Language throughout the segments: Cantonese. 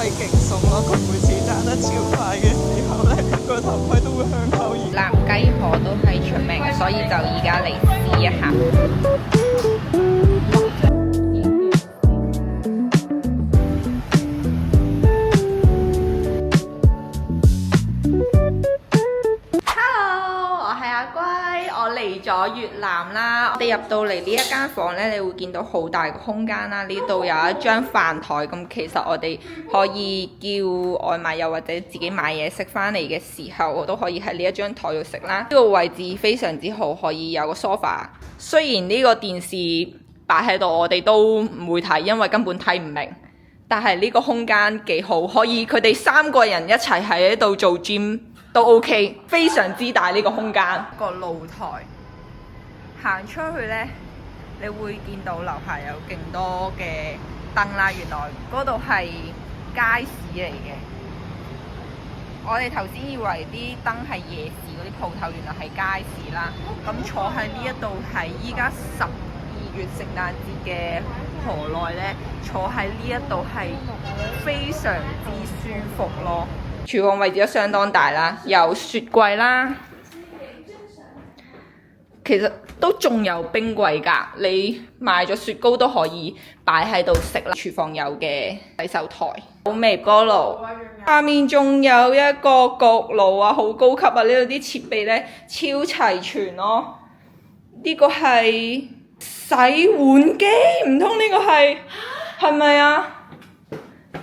係勁鬆咯，佢每次揸得超快嘅時候咧，個頭盔都會向後移。南雞河都係出名，所以就而家嚟試一下。嚟咗越南啦，我哋入到嚟呢一間房呢，你會見到好大個空間啦。呢度有一張飯台，咁其實我哋可以叫外賣，又或者自己買嘢食翻嚟嘅時候，我都可以喺呢一張台度食啦。呢個位置非常之好，可以有個 sofa。雖然呢個電視擺喺度，我哋都唔會睇，因為根本睇唔明。但係呢個空間幾好，可以佢哋3個人一齊喺度做 gym。都 OK， 非常之大呢個空間。個露台行出去呢，你會見到樓下有勁多嘅燈啦。原來嗰度係街市嚟嘅。我哋頭先以為啲燈係夜市嗰啲鋪頭，原來係街市啦。咁坐喺呢一度係依家12月聖誕節嘅河內呢，坐喺呢一度係非常之舒服咯。廚房位置都相當大啦，有雪櫃啦，其實都仲有冰櫃㗎，你買咗雪糕都可以擺喺度食啦。廚房有嘅洗手台，有微波爐，下面仲有一個焗爐啊，好高級啊！呢度啲設備呢，超齊全咯。呢個係洗碗機，唔通呢個係咪啊？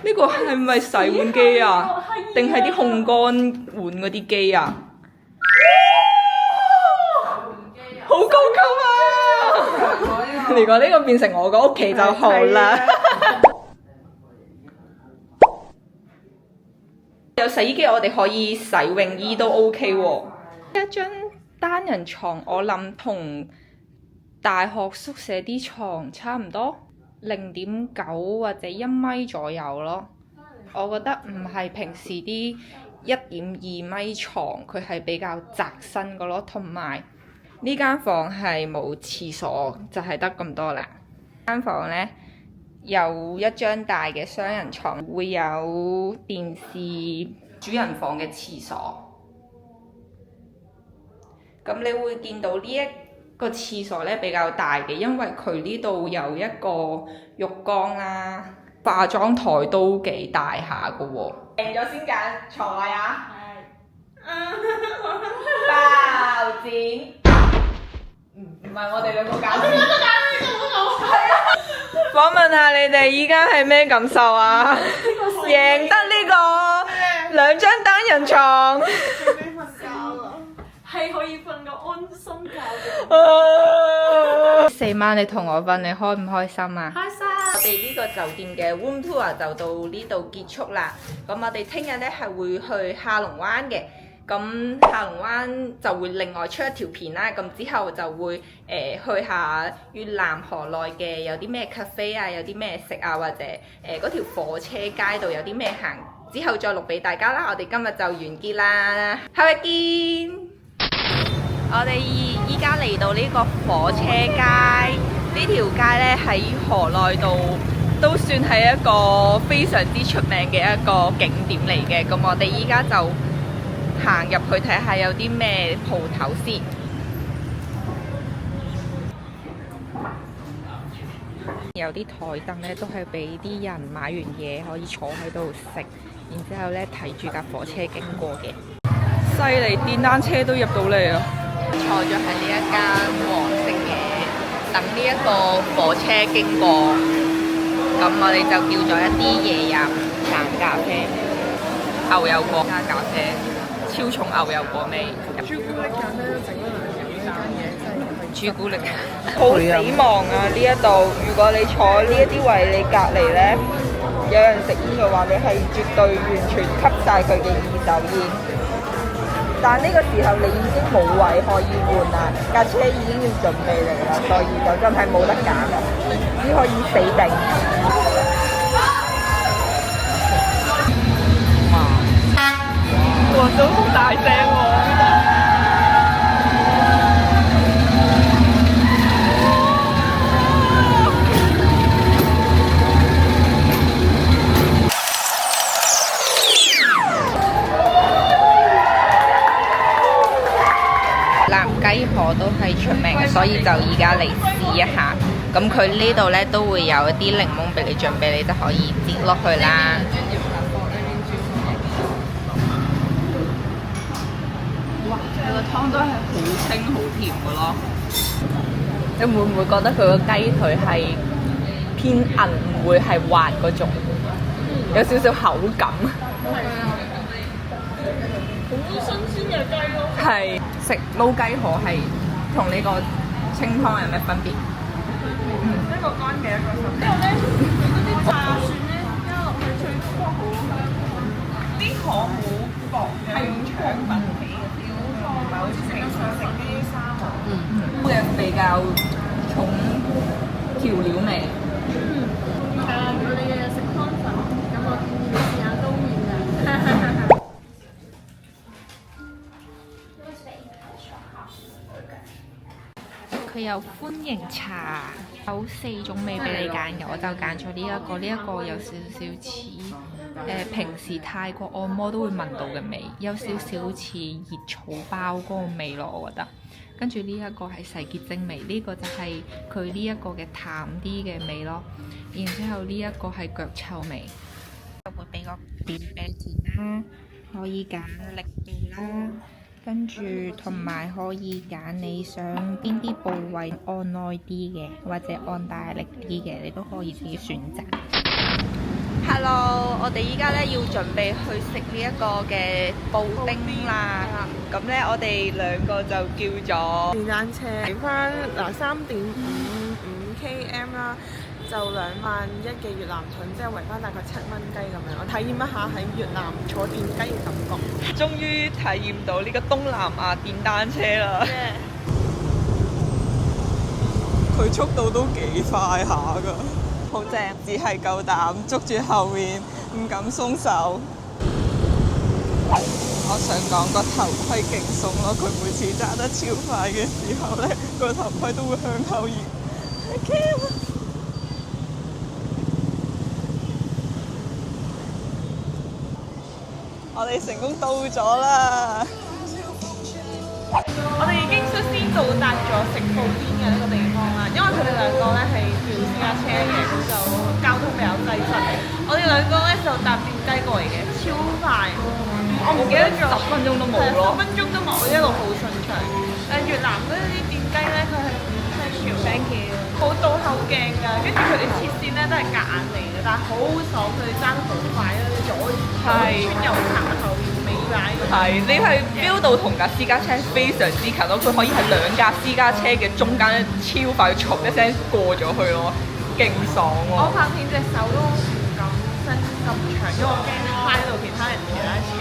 呢個係咪洗碗機啊？定係啲烘乾碗嗰啲機啊？好高級啊！如果呢個變成我個屋企就好啦。有洗衣機，我哋可以洗泳衣都 OK 喎。一張單人床，我諗同大學宿舍啲床差唔多。0.9或者1米左右咯，我覺得唔係平時啲1.2米床，佢係比較窄身嘅咯。同埋呢間房係冇廁所，就係得咁多啦。間房呢，有一張大嘅雙人床，會有電視、主人房嘅廁所。咁你會見到呢個廁所咧比較大嘅，因為佢呢度有一個浴缸啦，化妝台都幾大下噶喎。訂咗先揀床位啊！包剪，唔係我哋兩個揀先。訪問下你哋依家係咩感受啊？贏得呢個2張單人床。係可以瞓個安心覺嘅。4晚你同我瞓，你開唔開心啊？開心！我哋呢個酒店嘅 room tour 就到呢度結束啦。咁我哋聽日呢係會去下龍灣嘅。咁下龍灣就會另外出一條片啦。咁之後就會去下越南河內嘅有啲咩 cafe 啊，有啲咩食啊，或者嗰條火車街度有啲咩行。之後再錄俾大家啦。我哋今日就完結啦，下日見！我哋依家嚟到呢個火車街，呢條街呢喺河內度都算係一個非常之出名嘅一個景點嚟嘅。咁我哋依家就行入去睇下有啲咩鋪頭先。有啲台凳呢都係俾啲人買完嘢可以坐喺度食，然之後呢睇住架火車經過嘅。犀利，電單車都入到嚟啊！坐咗喺呢一間黃色嘅，等呢一個火車經過。咁我哋就叫咗一啲嘢飲，橙咖啡、牛油果加咖啡，超重牛油果味。朱古力咖啡都整咗2間嘢，真係朱古力。好死亡啊！呢一度，如果你坐呢一啲位，你隔離呢，有人食煙嘅話，你係絕對完全吸晒佢嘅二手煙。但呢個時候你已經冇位可以換啦，架車已經要準備嚟啦，所以就真係冇得揀啦，只可以死頂。哇！都好大聲喎！所以就而家嚟試一下。咁佢呢度呢都會有一啲檸檬俾你準備，你就可以擠落去啦。哇！佢個湯都係好清好甜嘅咯。你會唔會覺得佢個雞腿係偏韌，唔會係滑嗰種？有少少口感。好新鮮嘅雞咯。係食撈雞河係同呢個清湯有咩分別？一個乾嘅，一個濕。之後咧，佢嗰啲炸蒜咧加落去脆骨好香，啲殼好薄嘅，係用腸粉皮嘅，冇錯，唔係好似平常食啲沙皇。嘅比較重調料味。係啊，我哋日日食湯粉，咁我建議你試下撈麵啊。佢有歡迎茶，有4種味俾你揀嘅，我就揀咗呢一個。呢一個有少少似平時泰國按摩都會聞到嘅味，有少少似熱草包嗰個味咯，我覺得。跟住呢一個係洗潔精味，呢個就係佢呢一個嘅淡啲嘅味咯。然之後呢一個係腳臭味，會俾個便俾錢啦，可以揀力度啦。跟住同埋可以揀你想邊啲部位按耐啲嘅，或者按大力啲嘅，你都可以自己選擇。Hello， 我哋依家咧要準備去食呢一個嘅布丁啦。咁咧我哋2個就叫咗電單車，睇翻3.55 km 啦，就2萬1嘅越南盾，即係圍翻大概7蚊雞咁樣。我體驗一下喺越南坐電雞嘅感覺。終於體驗到呢個東南亞電單車啦！佢速度都幾快下㗎，好正！只係夠膽捉住後面，唔敢鬆手。我想講個頭盔勁鬆咯，佢每次揸得超快嘅時候咧，個頭盔都會向後移。我哋成功到咗啦！我哋已經率先到達咗食布甸嘅呢個地方啦，因為佢哋2個咧係叫私家車嘅，咁就交通比較擠塞。我哋2個咧就搭電雞過嚟嘅，超快，我唔記得咗10分鐘都冇咯， 10分鐘都冇，一路好順暢。但越南嗰啲電雞咧，佢係 thank you， 好倒後鏡㗎，跟住佢哋切線咧都係夾硬嚟嘅，但係好爽，佢哋爭得好快啦，左穿右插後尾擺咁。係你係 feel 到同架私家車非常之近咯，佢可以喺2架私家車嘅中間咧超快，唰一聲過咗去咯，勁爽喎！我拍片隻手都唔敢伸咁長，因為我驚揩到其他人其他車。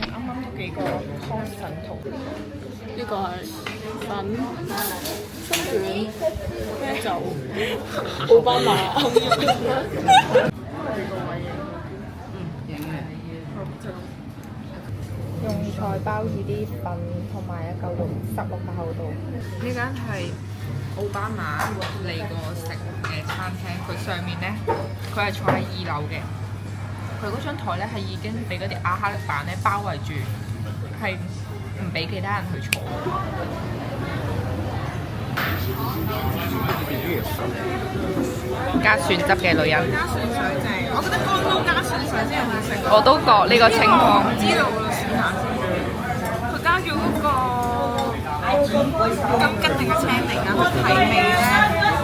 啱啱嗰幾個湯粉圖，呢個係粉、春卷、啤酒、奧巴馬。用菜包住啲粉同埋一嚿肉塞落個口度。呢間係奧巴馬嚟過食嘅餐廳，佢上面咧佢係坐喺2樓嘅，佢嗰張台咧係已經俾嗰啲亞克力板咧包圍住，係唔俾其他人去坐。加蒜汁嘅女人，加蒜水正，我覺得乾撈加蒜水先好食。我都覺呢個清湯。知道啦，試下先。佢加咗嗰個金桔定係青檸啊，提味咧，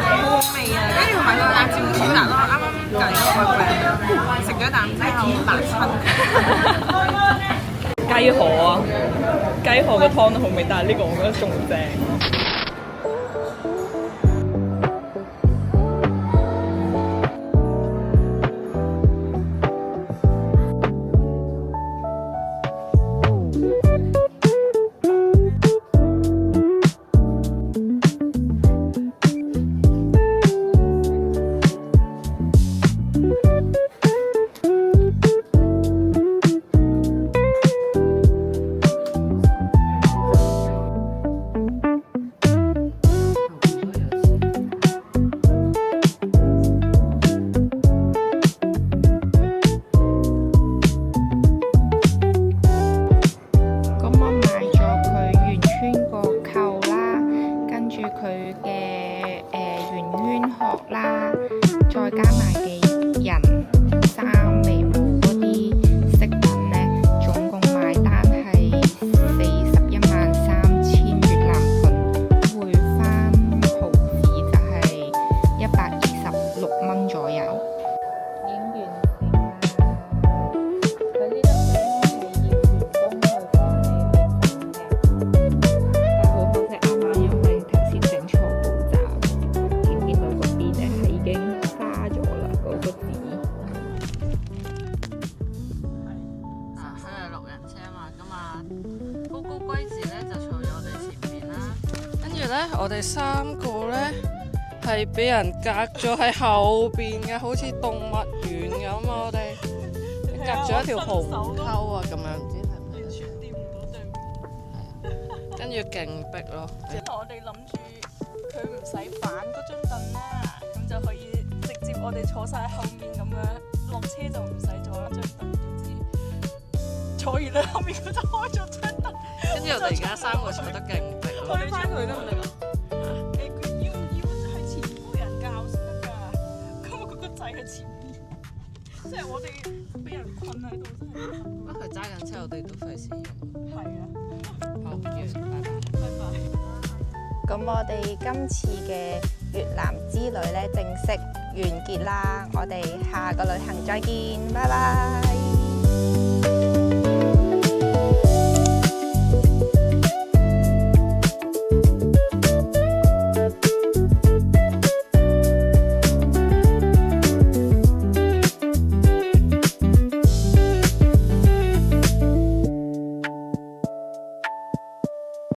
好好味啊！跟住同埋佢辣椒超辣咯，啱啱隔離嗰個食咗啖之後辣親。雞河啊，雞河個湯都好味，但係呢個我覺得仲正。住呢，我哋3個呢係俾人隔咗喺後邊嘅，好似動物園咁啊！我哋隔咗一條鴻溝啊，咁樣唔知係咪？完全掂唔到對面。跟住勁逼咯。我哋諗住佢唔使反嗰張凳啦，咁就可以直接我哋坐晒喺後面咁樣，落車就唔使坐一張凳。點知坐完咧後面佢就開咗張凳，跟住我哋而家3個坐得勁逼咯。推翻佢得唔得啊？佢要喺前面個人教先得㗎，咁佢個掣喺前面，即係我哋俾人困喺度真係。不過佢揸緊車，我哋都費事用。係啊，好，完，拜拜。拜拜。咁我哋今次嘅越南之旅呢，正式完結啦，我哋下個旅行再見，拜拜。